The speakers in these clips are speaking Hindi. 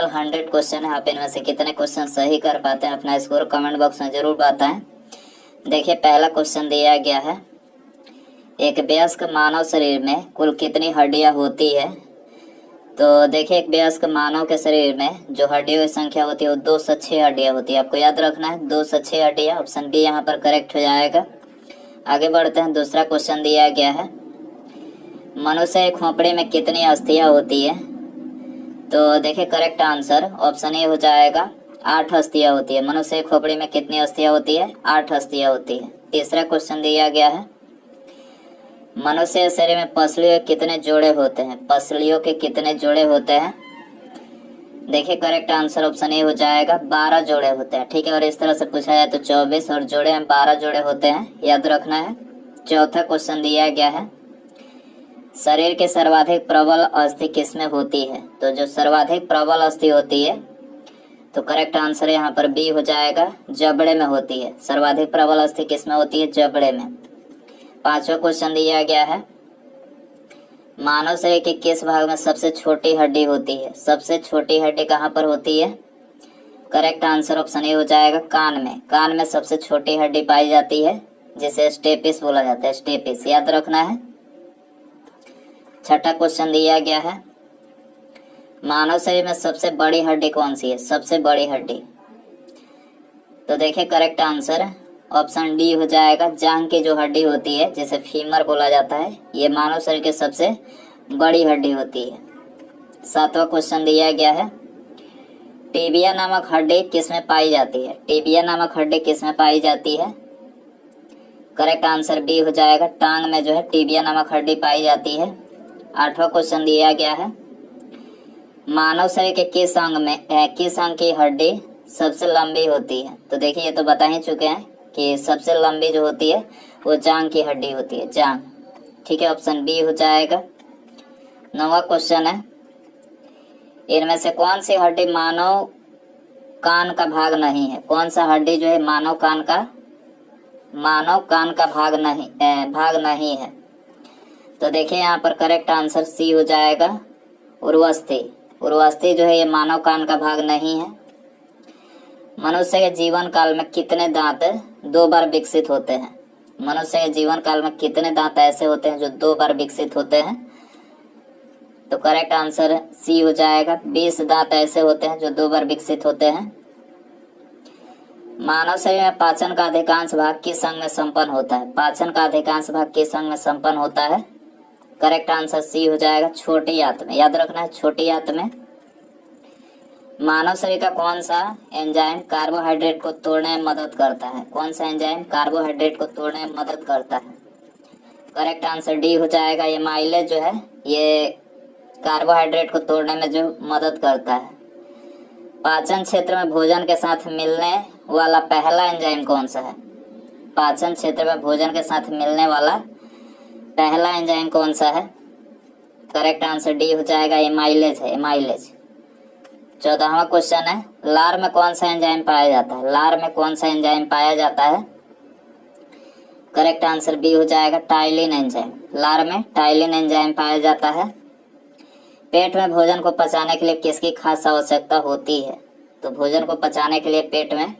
टोटल 100 क्वेश्चन है। आप इनमें से कितने क्वेश्चन सही कर पाते हैं अपना स्कोर कमेंट बॉक्स में जरूर बताएं। देखिए पहला क्वेश्चन दिया गया है, एक वयस्क मानव शरीर में कुल कितनी हड्डियां होती है। तो देखिए एक वयस्क मानव के शरीर में जो हड्डियों की संख्या होती है वो 2 से 6 हड्डियां होती है। आपको याद रखना है 2 से 6 हड्डियां। ऑप्शन बी यहाँ पर करेक्ट हो जाएगा। आगे बढ़ते हैं। दूसरा क्वेश्चन दिया गया है, मनुष्य के खोपड़ी में कितनी अस्थियां होती है। तो देखिए करेक्ट आंसर ऑप्शन ए हो जाएगा, 8 अस्थियां होती है। मनुष्य की खोपड़ी में कितनी अस्थियां होती है, 8 अस्थियां होती है। तीसरा क्वेश्चन दिया गया है, मनुष्य के शरीर में पसलियों के कितने जोड़े होते हैं। पसलियों के कितने जोड़े होते हैं। देखिए करेक्ट आंसर ऑप्शन ए हो जाएगा, 12 जोड़े होते हैं। ठीक है, और इस तरह से पूछा जाए तो 24 और जोड़े में 12 जोड़े होते हैं, याद रखना है। चौथा क्वेश्चन दिया गया है, शरीर के सर्वाधिक प्रबल अस्थि किसमें होती है। तो जो सर्वाधिक प्रबल अस्थि होती है तो करेक्ट आंसर यहाँ पर बी हो जाएगा, जबड़े में होती है। सर्वाधिक प्रबल अस्थि किसमें होती है, जबड़े में। पांचवा क्वेश्चन दिया गया है, मानव शरीर के किस भाग में सबसे छोटी हड्डी होती है। सबसे छोटी हड्डी कहाँ पर होती है। करेक्ट आंसर ऑप्शन ए हो जाएगा, कान में। कान में सबसे छोटी हड्डी पाई जाती है जिसे स्टेपिस बोला जाता है, स्टेपिस, याद रखना है। छठा क्वेश्चन दिया गया है, मानव शरीर में सबसे बड़ी हड्डी कौन सी है। सबसे बड़ी हड्डी, तो देखिए करेक्ट आंसर ऑप्शन डी हो जाएगा, जांघ की जो हड्डी होती है जिसे फीमर बोला जाता है, ये मानव शरीर की सबसे बड़ी हड्डी होती है। सातवां क्वेश्चन दिया गया है, टिबिया नामक हड्डी किसमें पाई जाती है। टिबिया नामक हड्डी किसमें पाई जाती है। करेक्ट आंसर बी हो जाएगा, टांग में जो है टिबिया नामक हड्डी पाई जाती है। आठवां क्वेश्चन दिया गया है, मानव शरीर के किस अंग की हड्डी सबसे लंबी होती है। तो देखिए ये तो बता ही चुके हैं कि सबसे लंबी जो होती है वो जांघ की हड्डी होती है, जांघ। ठीक है, ऑप्शन बी हो जाएगा। नौवां क्वेश्चन है, इनमें से कौन सी हड्डी मानव कान का भाग नहीं है। कौन सा हड्डी जो है मानव कान का भाग नहीं है। तो देखिए यहाँ पर करेक्ट आंसर सी हो जाएगा, उर्वस्थि। उर्वस्थि जो है ये मानव कान का भाग नहीं है। मनुष्य के जीवन काल में कितने दांत 2 बार विकसित होते हैं। मनुष्य के जीवन काल में कितने दांत ऐसे होते हैं जो 2 बार विकसित होते हैं। तो करेक्ट आंसर सी हो जाएगा, 20 दांत ऐसे होते हैं जो 2 बार विकसित होते हैं। मानव शरीर में पाचन का अधिकांश भाग किस अंग में संपन्न होता है। पाचन का अधिकांश भाग किस अंग में संपन्न होता है। करेक्ट आंसर सी हो जाएगा, छोटी आंत में, याद रखना है, छोटी आंत में। मानव शरीर का कौन सा एंजाइम कार्बोहाइड्रेट को तोड़ने में मदद करता है। कौन सा एंजाइम कार्बोहाइड्रेट को तोड़ने में मदद करता है। करेक्ट आंसर डी हो जाएगा, एमाइलेज जो है ये कार्बोहाइड्रेट को तोड़ने में जो मदद करता है। पाचन क्षेत्र में भोजन के साथ मिलने वाला पहला एंजाइम कौन सा है। पाचन क्षेत्र में भोजन के साथ मिलने वाला पहला एंजाइम कौन सा है। करेक्ट आंसर डी हो जाएगा, एमाइलेज है, एमाइलेज। 14वां क्वेश्चन है, लार में कौन सा एंजाइम पाया जाता है। लार में कौन सा एंजाइम पाया जाता है। करेक्ट आंसर बी हो जाएगा, टाइलिन एंजाइम। लार में टाइलिन एंजाइम पाया जाता है। पेट में भोजन को पचाने के लिए किसकी खास आवश्यकता होती है। तो भोजन को पचाने के लिए पेट में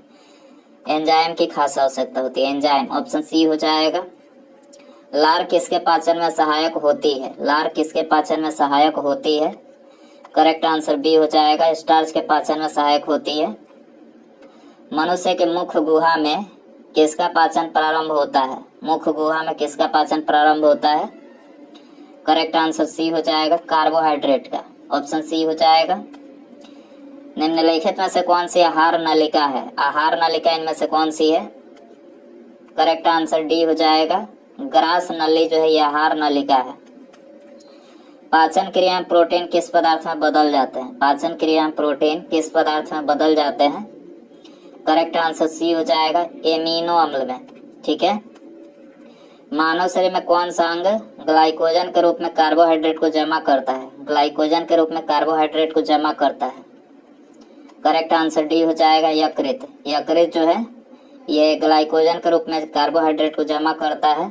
एंजाइम की खास आवश्यकता होती है, एंजाइम। ऑप्शन सी हो जाएगा। लार किसके पाचन में सहायक होती है। लार किसके पाचन में सहायक होती है। करेक्ट आंसर बी हो जाएगा, स्टार्च के पाचन में सहायक होती है। मनुष्य के मुख गुहा में किसका पाचन प्रारंभ होता है। मुख गुहा में किसका पाचन प्रारंभ होता है। करेक्ट आंसर सी हो जाएगा, कार्बोहाइड्रेट का। ऑप्शन सी हो जाएगा। निम्नलिखित में से कौन सी आहार नलिका है। आहार नलिका इनमें से कौन सी है। करेक्ट आंसर डी हो जाएगा, ग्रास नली जो है ये आहार नलिका है। पाचन क्रिया में प्रोटीन किस पदार्थ में बदल जाते हैं। पाचन क्रिया में प्रोटीन किस पदार्थ में बदल जाते हैं। करेक्ट आंसर सी हो जाएगा, एमिनो अम्ल में। ठीक है, मानव शरीर में कौन सा अंग ग्लाइकोजन के रूप में कार्बोहाइड्रेट को जमा करता है। ग्लाइकोजन के रूप में कार्बोहाइड्रेट को जमा करता है। करेक्ट आंसर डी हो जाएगा, यकृत। यकृत जो है ये ग्लाइकोजन के रूप में कार्बोहाइड्रेट को जमा करता है।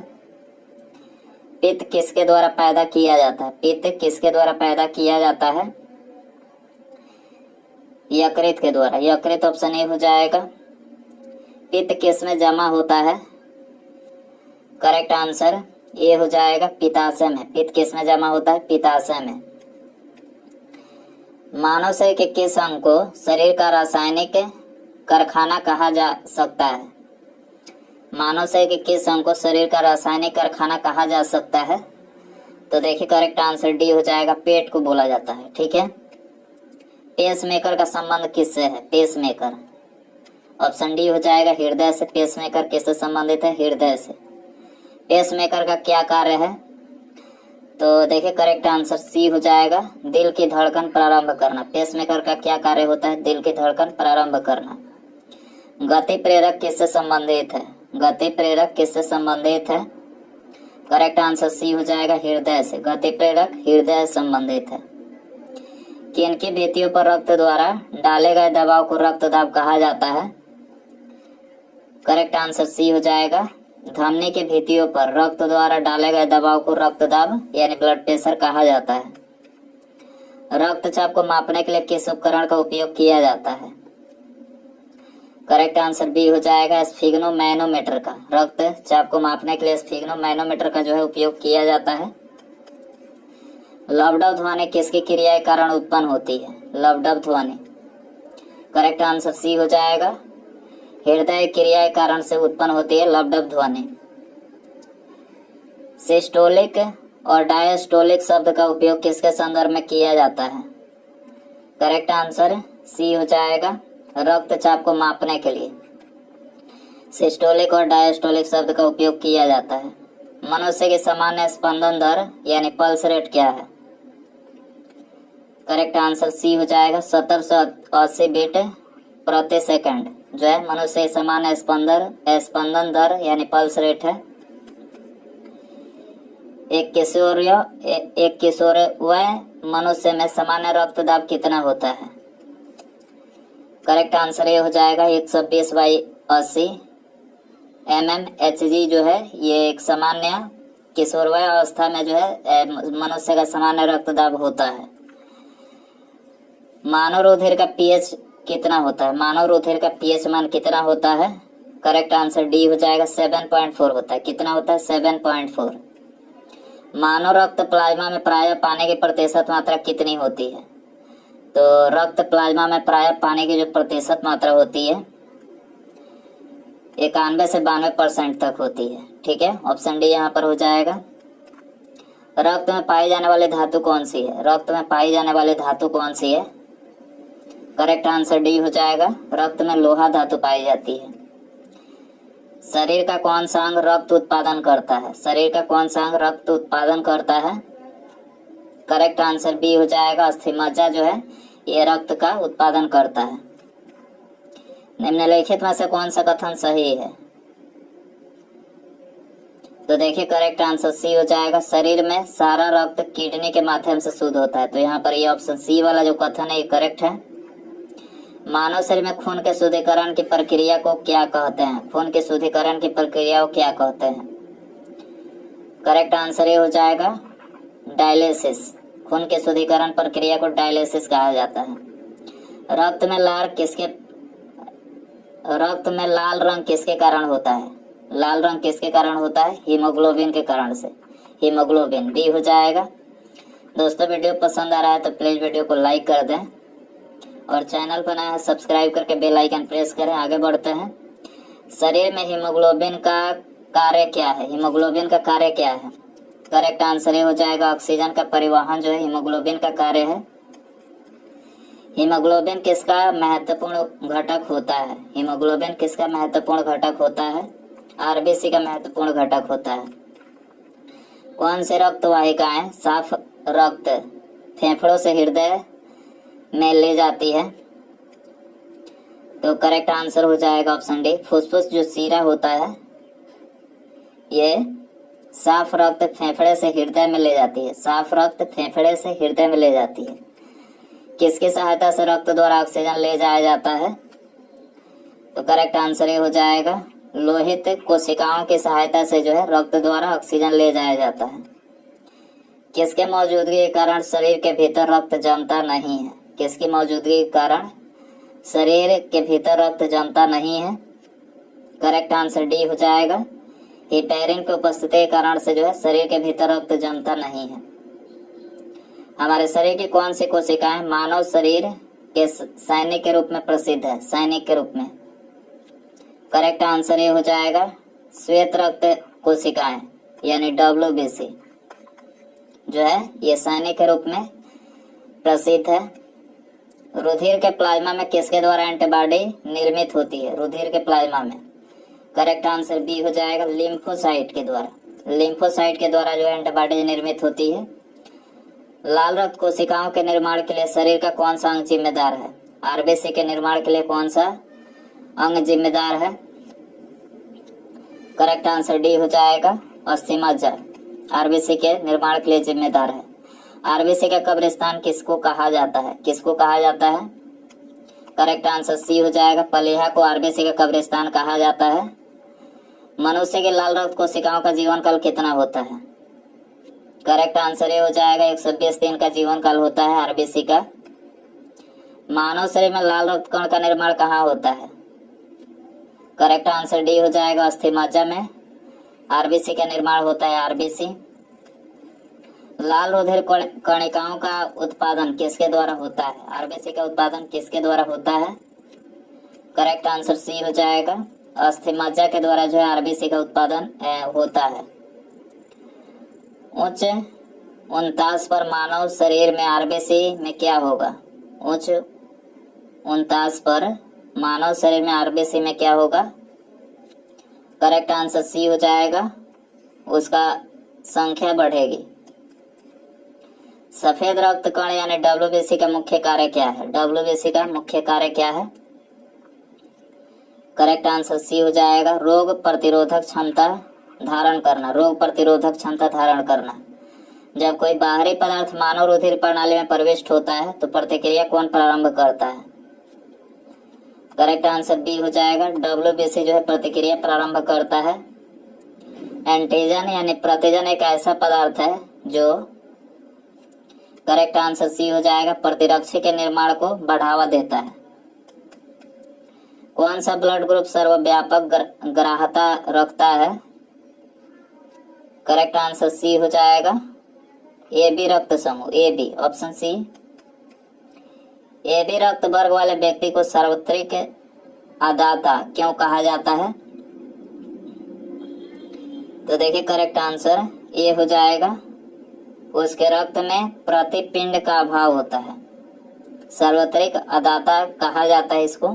पित्त किसके द्वारा पैदा किया जाता है। पित्त किसके द्वारा पैदा किया जाता है। यकृत के द्वारा। यकृत ऑप्शन ए हो जाएगा। पित्त किस में जमा होता है? करेक्ट आंसर ये हो जाएगा पित्ताशय में। पित्त किस में जमा होता है? पित्ताशय में। मानव शरीर के किस अंग को शरीर का रासायनिक कारखाना कहा जा सकता है? मानव शरीर के किस अंग को शरीर का रासायनिक कारखाना कहा जा सकता है? तो देखिए करेक्ट आंसर डी हो जाएगा, पेट को बोला जाता है। ठीक है। पेसमेकर का संबंध किससे है? पेसमेकर ऑप्शन डी हो जाएगा, हृदय से। पेसमेकर किससे संबंधित है? हृदय से। पेसमेकर का क्या कार्य है? तो देखिए करेक्ट आंसर सी हो जाएगा, दिल की धड़कन प्रारंभ करना। पेसमेकर का क्या कार्य होता है? दिल की धड़कन प्रारंभ करना। गति प्रेरक किससे संबंधित है? गति प्रेरक किससे संबंधित है? करेक्ट आंसर सी हो जाएगा, हृदय से। गति प्रेरक हृदय संबंधित है। किनकी भित्तियों पर रक्त द्वारा डाले गए दबाव को रक्तदाब कहा जाता है? करेक्ट आंसर सी हो जाएगा, धमनी की भित्तियों पर रक्त द्वारा डाले गए दबाव को रक्तदाब यानी ब्लड प्रेशर कहा जाता है। रक्तचाप को मापने के लिए किस उपकरण का उपयोग किया जाता है? करेक्ट आंसर बी हो जाएगा, स्फिग्नोमैनोमीटर का। रक्तचाप को मापने के लिए स्फिग्नोमैनोमीटर का जो है उपयोग किया जाता है। लवडब ध्वनि किसकी क्रिया के कारण उत्पन्न होती है? लवडब ध्वनि करेक्ट आंसर सी हो जाएगा, हृदय क्रिया के कारण से उत्पन्न होती है लवडब ध्वनि। सिस्टोलिक और डायस्टोलिक शब्द का उपयोग किसके संदर्भ में किया जाता है? करेक्ट आंसर सी हो जाएगा, रक्तचाप को मापने के लिए सिस्टोलिक और डायस्टोलिक शब्द का उपयोग किया जाता है। मनुष्य की सामान्य स्पंदन दर यानी पल्स रेट क्या है? करेक्ट आंसर सी हो जाएगा, 1780 बीट प्रति सेकंड जो है मनुष्य की सामान्य स्पंदन दर यानी पल्स रेट है। एक किशोरवय मनुष्य में सामान्य रक्तदाब कितना होता है? करेक्ट आंसर ये हो जाएगा 120/80 mmHg जो है ये एक सामान्य किशोरवय अवस्था में जो है मनुष्य का सामान्य रक्तदाब होता है। मानव रुधिर का पीएच कितना होता है? मानव रुधिर का पीएच मान कितना होता है? करेक्ट आंसर डी हो जाएगा, 7.4 होता है। कितना होता है? 7.4। मानव रक्त प्लाज्मा में प्रायः पानी की प्रतिशत मात्रा कितनी होती है? तो रक्त प्लाज्मा में प्रायः पानी की जो प्रतिशत मात्रा होती है 91 से 92% तक होती है। ठीक है, ऑप्शन डी यहाँ पर हो जाएगा। रक्त में पाई जाने वाली धातु कौन सी है? रक्त में पाई जाने वाली धातु कौन सी है? करेक्ट आंसर डी हो जाएगा, रक्त में लोहा धातु पाई जाती है। शरीर का कौन सा अंग रक्त उत्पादन करता है? शरीर का कौन सा अंग रक्त उत्पादन करता है? करेक्ट आंसर बी हो जाएगा, अस्थिमज्जा जो है ये रक्त का उत्पादन करता है। निम्नलिखित में से कौन सा कथन सही है? तो देखिए करेक्ट आंसर सी हो जाएगा, शरीर में सारा रक्त किडनी के माध्यम से शुद्ध होता है। तो यहाँ पर ये ऑप्शन सी वाला जो कथन है ये करेक्ट है। मानव शरीर में खून के शुद्धिकरण की प्रक्रिया को क्या कहते हैं? खून के शुद्धिकरण की प्रक्रिया को क्या कहते हैं? करेक्ट आंसर ये हो जाएगा, डायलिसिस। खून के शुद्धिकरण प्रक्रिया को डायलिसिस कहा जाता है। रक्त में लाल रंग किसके कारण होता है? लाल रंग किसके कारण होता है? हीमोग्लोबिन के कारण से। हीमोग्लोबिन बी हो जाएगा। दोस्तों वीडियो पसंद आ रहा है तो प्लीज वीडियो को लाइक कर दें और चैनल पर नया है सब्सक्राइब करके बेल आइकन प्रेस करें। आगे बढ़ते हैं। शरीर में हीमोग्लोबिन का कार्य क्या है? हीमोग्लोबिन का कार्य क्या है? करेक्ट आंसर ये हो जाएगा, ऑक्सीजन का परिवहन जो है हीमोग्लोबिन का कार्य है। हीमोग्लोबिन किसका महत्वपूर्ण घटक होता है? हीमोग्लोबिन किसका महत्वपूर्ण घटक होता है? आरबीसी का महत्वपूर्ण घटक होता है। कौन से रक्त वाहिकाएं साफ रक्त फेफड़ों से हृदय में ले जाती है? तो करेक्ट आंसर हो जाएगा ऑप्शन डी, फुसफुस जो सीरा होता है ये साफ रक्त फेफड़े से हृदय में ले जाती है। साफ रक्त फेफड़े से हृदय में ले जाती है। किसकी सहायता से रक्त द्वारा ऑक्सीजन ले जाया जाता है? तो करेक्ट आंसर ये हो जाएगा, लोहित कोशिकाओं की सहायता से जो है रक्त द्वारा ऑक्सीजन ले जाया जाता है। किसके मौजूदगी के कारण शरीर के भीतर रक्त जमता नहीं है? किसकी मौजूदगी के कारण शरीर के भीतर रक्त जमता नहीं है। करेक्ट आंसर डी हो जाएगा। हेपेरिन की उपस्थिति के कारण से जो है शरीर के भीतर रक्त जमता नहीं है। हमारे शरीर की कौन सी कोशिकाएं मानव शरीर के सैनिक के रूप में प्रसिद्ध है? सैनिक के रूप में करेक्ट आंसर ये हो जाएगा श्वेत रक्त कोशिकाएं यानी WBC जो है ये सैनिक के रूप में प्रसिद्ध है। रुधिर के प्लाज्मा में किसके द्वारा एंटीबॉडी निर्मित होती है? रुधिर के प्लाज्मा में करेक्ट आंसर बी हो जाएगा लिम्फोसाइट के द्वारा। लिम्फोसाइट के द्वारा जो एंटीबॉडी निर्मित होती है। लाल रक्त कोशिकाओं के निर्माण के लिए शरीर का कौन सा अंग जिम्मेदार है? RBC के निर्माण के लिए कौन सा अंग जिम्मेदार है? करेक्ट आंसर डी हो जाएगा अस्थिमज्जा RBC के निर्माण के लिए जिम्मेदार है। RBC का कब्रिस्तान किसको कहा जाता है? किसको कहा जाता है? करेक्ट आंसर सी हो जाएगा प्लीहा को RBC का कब्रिस्तान कहा जाता है। मनुष्य के लाल रक्त कोशिकाओं का जीवन काल कितना होता है? करेक्ट आंसर ये हो जाएगा 120 दिन का जीवन काल होता है RBC का। मानव शरीर में लाल रक्त कण का निर्माण कहाँ होता है? करेक्ट आंसर डी हो जाएगा अस्थिमज्जा में RBC का निर्माण होता है RBC। लाल रुधिर कणिकाओं का उत्पादन किसके द्वारा होता है? RBC का उत्पादन किसके द्वारा होता है? करेक्ट आंसर सी हो जाएगा अस्थिमज्जा के द्वारा जो है RBC का उत्पादन होता है। उच्च 49 पर मानव शरीर में RBC में क्या होगा? उच्च 49 पर मानव शरीर में RBC में क्या होगा? करेक्ट आंसर सी हो जाएगा उसका संख्या बढ़ेगी। सफेद रक्त कण यानी WBC का मुख्य कार्य क्या है? WBC का मुख्य कार्य क्या है? करेक्ट आंसर सी हो जाएगा रोग प्रतिरोधक क्षमता धारण करना। रोग प्रतिरोधक क्षमता धारण करना। जब कोई बाहरी पदार्थ मानव रुधिर प्रणाली में प्रविष्ट होता है तो प्रतिक्रिया कौन प्रारंभ करता है? करेक्ट आंसर बी हो जाएगा WBC जो है प्रतिक्रिया प्रारंभ करता है। एंटीजन यानी प्रतिजन एक ऐसा पदार्थ है जो करेक्ट आंसर सी हो जाएगा प्रतिरक्षी के निर्माण को बढ़ावा देता है। कौन सा ब्लड ग्रुप सर्वव्यापक ग्राह्यता रखता है? करेक्ट आंसर सी हो जाएगा AB रक्त समूह। AB option C. AB रक्त वर्ग वाले व्यक्ति को सार्वत्रिक अदाता क्यों कहा जाता है? तो देखिए करेक्ट आंसर ए हो जाएगा उसके रक्त में प्रतिपिंड का अभाव होता है। सार्वत्रिक अदाता कहा जाता है इसको।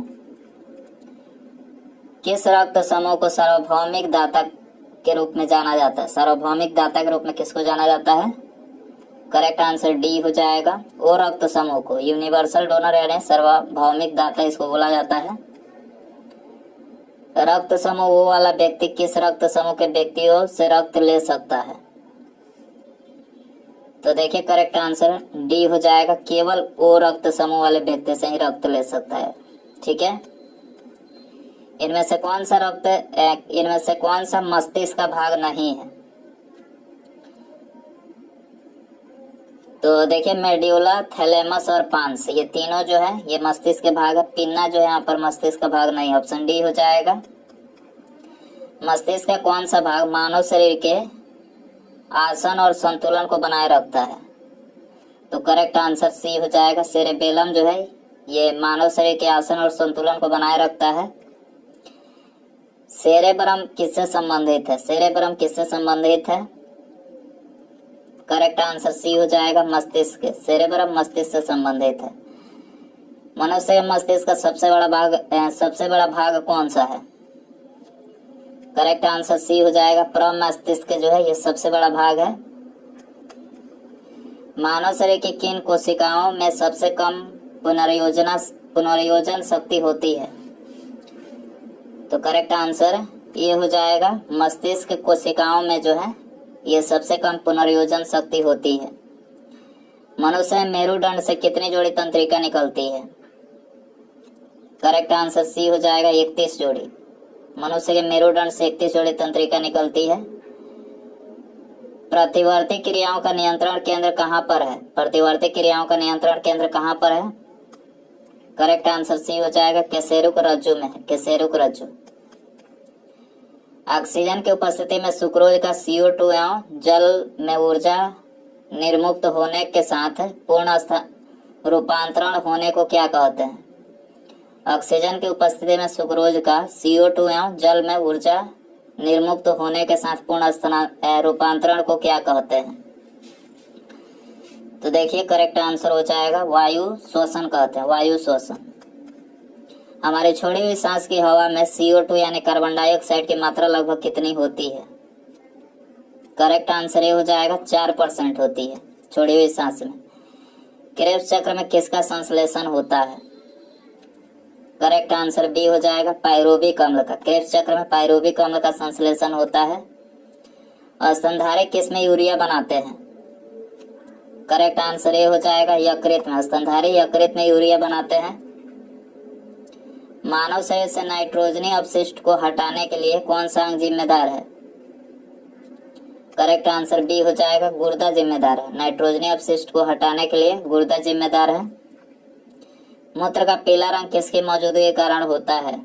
किस रक्त समूह को सार्वभौमिक दाता के रूप में जाना जाता है? सार्वभौमिक दाता के रूप में किसको जाना जाता है? करेक्ट आंसर डी हो जाएगा ओ रक्त समूह को। यूनिवर्सल डोनर यानी सार्वभौमिक दाता इसको बोला जाता है। रक्त समूह ओ वाला व्यक्ति किस रक्त समूह के व्यक्तियों से रक्त ले सकता है? तो देखिए करेक्ट आंसर डी हो जाएगा केवल ओ रक्त समूह वाले व्यक्ति से ही रक्त ले सकता है। ठीक है। इनमें से कौन सा मस्तिष्क का भाग नहीं है? तो देखिए मेड्यूला, थैलेमस और पांस ये तीनों जो है ये मस्तिष्क के भाग है। पिन्ना जो है यहाँ पर मस्तिष्क का भाग नहीं। ऑप्शन डी हो जाएगा। मस्तिष्क का कौन सा भाग मानव शरीर के आसन और संतुलन को बनाए रखता है? तो करेक्ट आंसर सी हो जाएगा सेरेबेलम जो है ये मानव शरीर के आसन और संतुलन को बनाए रखता है। सेरेब्रम किससे संबंधित है? सेरेब्रम किससे संबंधित है? करेक्ट आंसर सी हो जाएगा मस्तिष्क। सेरेब्रम मस्तिष्क से संबंधित है। मनुष्य के मस्तिष्क का सबसे बड़ा भाग कौन सा है? करेक्ट आंसर सी हो जाएगा प्रमस्तिष्क जो है ये सबसे बड़ा भाग है। मानव शरीर की किन कोशिकाओं में सबसे कम पुनर्योजन शक्ति होती है? तो करेक्ट आंसर ये हो जाएगा मस्तिष्क कोशिकाओं में जो है ये सबसे कम पुनर्योजन शक्ति होती है। मनुष्य में मेरुदंड से कितनी जोड़ी तंत्रिका निकलती है? करेक्ट आंसर सी हो जाएगा 31 जोड़ी। मनुष्य के मेरुदंड से 31 जोड़ी तंत्रिका निकलती है। प्रतिवर्ती क्रियाओं का नियंत्रण केंद्र कहाँ पर है? प्रतिवर्ती क्रियाओं का नियंत्रण केंद्र कहाँ पर है? करेक्ट आंसर सी हो जाएगा, कशेरुक रज्जु में है, कशेरुक रज्जु। ऑक्सीजन की उपस्थिति में सुक्रोज का CO2 एवं जल में ऊर्जा निर्मुक्त होने के साथ पूर्ण रूपांतरण होने को क्या कहते हैं? ऑक्सीजन की उपस्थिति में सुक्रोज का CO2 एवं जल में ऊर्जा निर्मुक्त होने के साथ पूर्ण रूपांतरण को क्या कहते हैं? तो देखिए करेक्ट आंसर हो जाएगा वायु श्वसन कहते हैं, वायु श्वसन। हमारी छोड़ी हुई सांस की हवा में CO2 यानी कार्बन डाइऑक्साइड की मात्रा लगभग कितनी होती है? करेक्ट आंसर ये हो जाएगा 4% होती है छोड़ी हुई सांस में। क्रेब्स चक्र में किसका संश्लेषण होता है? करेक्ट आंसर बी हो जाएगा, पायरुविक अम्ल का। क्रेब्स चक्र में पायरुविक अम्ल का संश्लेषण होता है। स्तनधारी किस में यूरिया बनाते हैं? करेक्ट आंसर ये हो जाएगा यकृत में, स्तनधारी यकृत में यूरिया बनाते हैं। मानव शरीर से नाइट्रोजनी अपशिष्ट को हटाने के लिए कौन सा अंग जिम्मेदार है? करेक्ट आंसर बी हो जाएगा, गुर्दा जिम्मेदार है। नाइट्रोजनी अपशिष्ट को हटाने के लिए गुर्दा जिम्मेदार है। मूत्र का पीला रंग किसकी मौजूदगी के कारण होता है?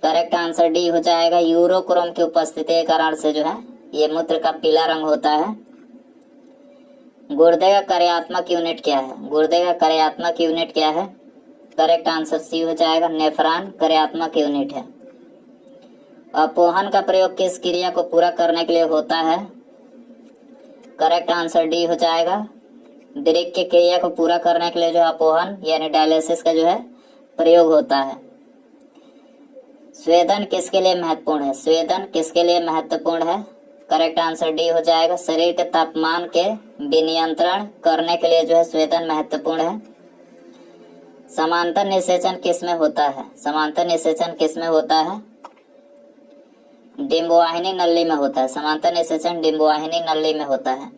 करेक्ट आंसर डी हो जाएगा, यूरोक्रोम की उपस्थिति के कारण से जो है ये मूत्र का पीला रंग होता है। गुर्दे का कार्यात्मक यूनिट क्या है? गुर्दे का कार्यात्मक यूनिट क्या है? करेक्ट आंसर सी हो जाएगा, नेफ्रॉन कार्यात्मक यूनिट है। अपोहन का प्रयोग किस क्रिया को पूरा करने के लिए होता है? करेक्ट आंसर डी हो जाएगा, वृक्क की क्रिया को पूरा करने के लिए जो अपोहन यानी डायलिसिस का जो है प्रयोग होता है। स्वेदन किसके लिए महत्वपूर्ण है? स्वेदन किसके लिए महत्वपूर्ण है? करेक्ट आंसर डी हो जाएगा, शरीर के तापमान के विनियंत्रण करने के लिए जो है स्वेदन महत्वपूर्ण है। समांतर निषेचन किस में होता है? समांतर निषेचन किस में होता है? डिंबवाहिनी नली में होता है। समांतर निषेचन डिंबवाहिनी नली में होता है।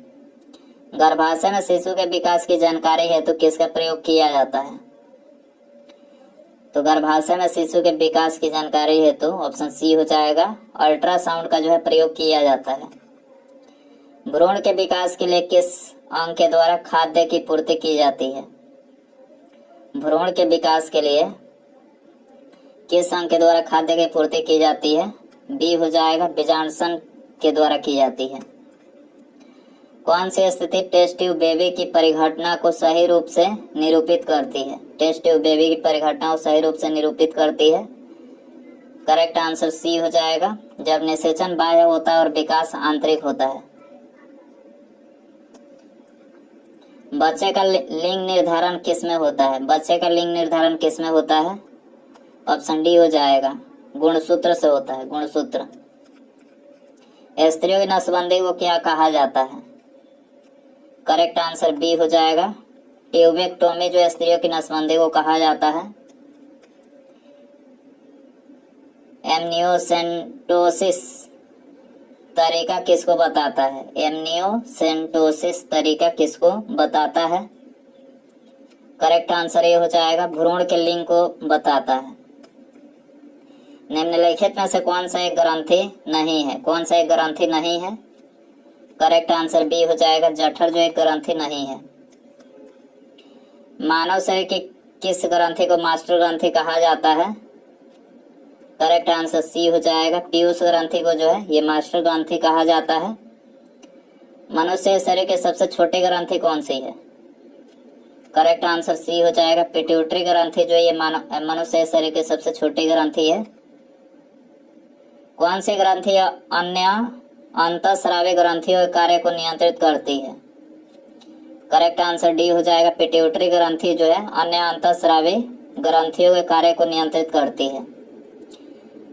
गर्भाशय में शिशु के विकास की जानकारी हेतु किसका प्रयोग किया जाता है? तो गर्भाशय में शिशु के विकास की जानकारी हेतु ऑप्शन सी हो जाएगा, अल्ट्रासाउंड का जो है प्रयोग किया जाता है। भ्रूण के विकास के लिए किस अंग के द्वारा खाद्य की पूर्ति की जाती है? भ्रूण के विकास के लिए किस अंग के द्वारा खाद्य की पूर्ति की जाती है? बी हो जाएगा, बीजांडसन के द्वारा की जाती है। कौन सी स्थिति टेस्ट ट्यूब बेबी की परिघटना को सही रूप से निरूपित करती है? टेस्ट ट्यूब बेबी की परिघटना को सही रूप से निरूपित करती है। करेक्ट आंसर सी हो जाएगा, जब निषेचन बाह्य होता है और विकास आंतरिक होता है। बच्चे का लिंग निर्धारण किस में होता है? बच्चे का लिंग निर्धारण किस में होता है? ऑप्शन डी हो जाएगा, गुणसूत्र से होता है, गुणसूत्र। स्त्रियों की नसबंदी को क्या कहा जाता है? करेक्ट आंसर बी हो जाएगा, ट्यूबेक्टोमी जो स्त्रियों की नसबंदी को कहा जाता है। एमनियोसेंटोसिस तरीका किसको बताता है? एमनियोसेंटोसिस तरीका किसको बताता है? करेक्ट आंसर ये हो जाएगा, भ्रूण के लिंग को बताता है। निम्नलिखित में से कौन सा एक ग्रंथि नहीं है? कौन सा एक ग्रंथि नहीं है? करेक्ट आंसर बी हो जाएगा, जठर जो एक ग्रंथि नहीं है। मानव शरीर की किस ग्रंथि को मास्टर ग्रंथि कहा जाता है? करेक्ट आंसर सी हो जाएगा, पीयूष ग्रंथि को जो है ये मास्टर ग्रंथि कहा जाता है। मनुष्य शरीर के सबसे छोटी ग्रंथि कौन सी है? करेक्ट आंसर सी हो जाएगा, पिट्यूटरी ग्रंथि जो ये मनुष्य शरीर की सबसे छोटी ग्रंथि है। कौन सी ग्रंथि अन्य अंतःस्रावी ग्रंथियों के कार्य को नियंत्रित करती है? करेक्ट आंसर डी हो जाएगा, पिट्यूटरी ग्रंथि जो है अन्य अंतःस्रावी ग्रंथियों के कार्य को नियंत्रित करती है।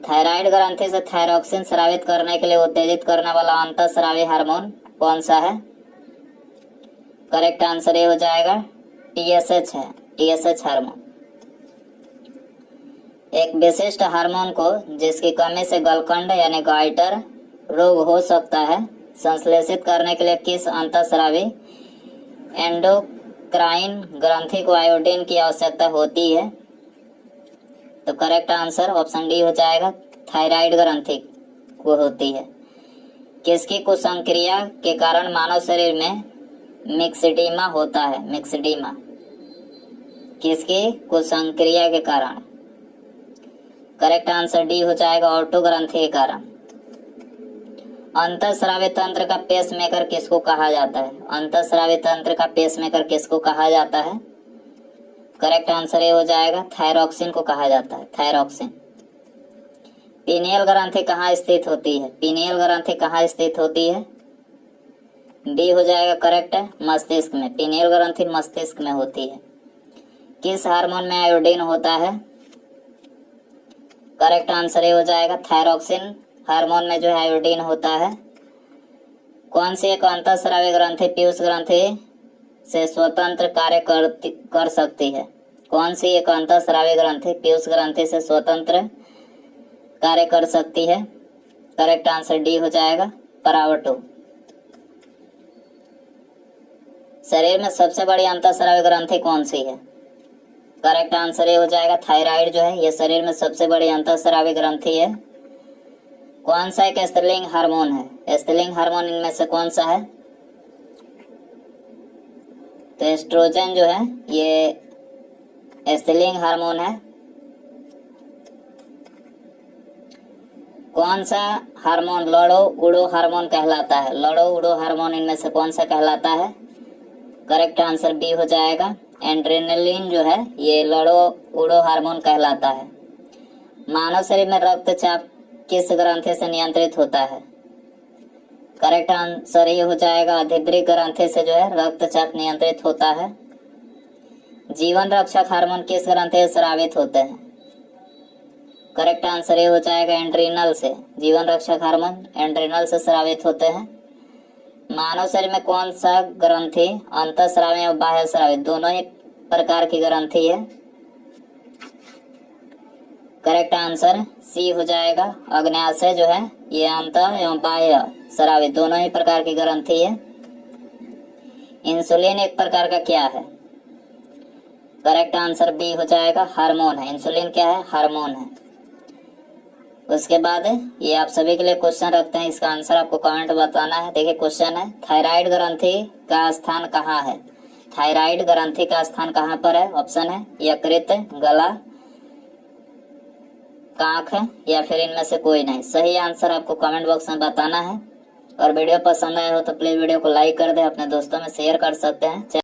थायराइड ग्रंथि से थायरोक्सिन स्रावित करने के लिए उत्तेजित करने वाला अंतःस्रावी हार्मोन कौन सा है? करेक्ट आंसर ये हो जाएगा, TSH है, TSH हार्मोन। एक विशिष्ट हार्मोन को जिसकी कमी से गलकंड यानी गाइटर रोग हो सकता है संश्लेषित करने के लिए किस अंतःस्रावी एंडोक्राइन ग्रंथि को आयोडीन की आवश्यकता होती है? तो करेक्ट आंसर ऑप्शन डी हो जाएगा, थायराइड ग्रंथि को होती है। किसकी कुसंक्रिया के कारण मानव शरीर में मिक्सडीमा होता है? मिक्सडीमा किसकी? कुछ संक्रिया के कारण। करेक्ट आंसर डी हो जाएगा, ऑटो ग्रंथि के कारण। अंतःस्रावी तंत्र का पेसमेकर किसको कहा जाता है? अंतःस्रावी तंत्र का पेसमेकर किसको कहा जाता है? करेक्ट आंसर ये हो जाएगा, थायरॉक्सिन को कहा जाता है, थायरॉक्सिन। पीनियल ग्रंथि कहाँ स्थित होती है? पीनियल ग्रंथि कहाँ स्थित होती है? डी हो जाएगा करेक्ट है, मस्तिष्क में। पीनियल ग्रंथि मस्तिष्क में होती है। किस हार्मोन में आयोडीन होता है? करेक्ट आंसर ये हो जाएगा, थायरॉक्सिन हार्मोन में जो है आयोडीन होता है। कौन सी एक अंतःस्रावी ग्रंथि पीयूष ग्रंथि से स्वतंत्र कार्य कर सकती है? कौन सी एक अंतःस्रावी ग्रंथि पीयूष ग्रंथि से स्वतंत्र कार्य कर सकती है? करेक्ट आंसर डी हो जाएगा, परावटो। शरीर में सबसे बड़ी अंतःस्रावी ग्रंथि कौन सी है? करेक्ट आंसर ये हो जाएगा, थायराइड जो है ये शरीर में सबसे बड़ी अंतःस्रावी ग्रंथि है। कौन सा एक स्त्रीलिंग हार्मोन है? स्त्रीलिंग हार्मोन इनमें से कौन सा है? तो एस्ट्रोजन जो है ये स्त्रीलिंग हार्मोन है। कौन सा हार्मोन लड़ो उड़ो हार्मोन कहलाता है? लड़ो उड़ो हार्मोन इनमें से कौन सा कहलाता है? करेक्ट आंसर बी हो जाएगा, एड्रेनलिन जो है ये लड़ो उड़ो हार्मोन कहलाता है। मानव शरीर में रक्तचाप किस ग्रंथि से नियंत्रित होता है? करेक्ट आंसर ये हो जाएगा, अधिभृत ग्रंथि से जो है रक्तचाप नियंत्रित होता है। जीवन रक्षक हार्मोन किस ग्रंथि से स्रावित होते हैं? करेक्ट आंसर ये हो जाएगा, एड्रीनल से। जीवन रक्षक हार्मोन एड्रीनल से स्रावित होते हैं। मानव शरीर में कौन सा ग्रंथि अंतःस्रावी और बाह्य स्रावी दोनों ही प्रकार की ग्रंथि है? करेक्ट आंसर सी हो जाएगा, अग्न्याशय जो है ये अंत एवं बाह्य स्रावी दोनों ही प्रकार की ग्रंथि है। इंसुलिन एक प्रकार का क्या है? करेक्ट आंसर बी हो जाएगा, हार्मोन है। इंसुलिन क्या है? हार्मोन है। उसके बाद ये आप सभी के लिए क्वेश्चन रखते हैं, इसका आंसर आपको कमेंट बताना है। देखिए क्वेश्चन है, थायराइड ग्रंथि का स्थान कहाँ है? थायराइड ग्रंथि का स्थान कहाँ पर है? ऑप्शन है यकृत, गला, कांख या फिर इनमें से कोई नहीं। सही आंसर आपको कमेंट बॉक्स में बताना है। और वीडियो पसंद आया हो तो प्लीज वीडियो को लाइक कर दे, अपने दोस्तों में शेयर कर सकते हैं।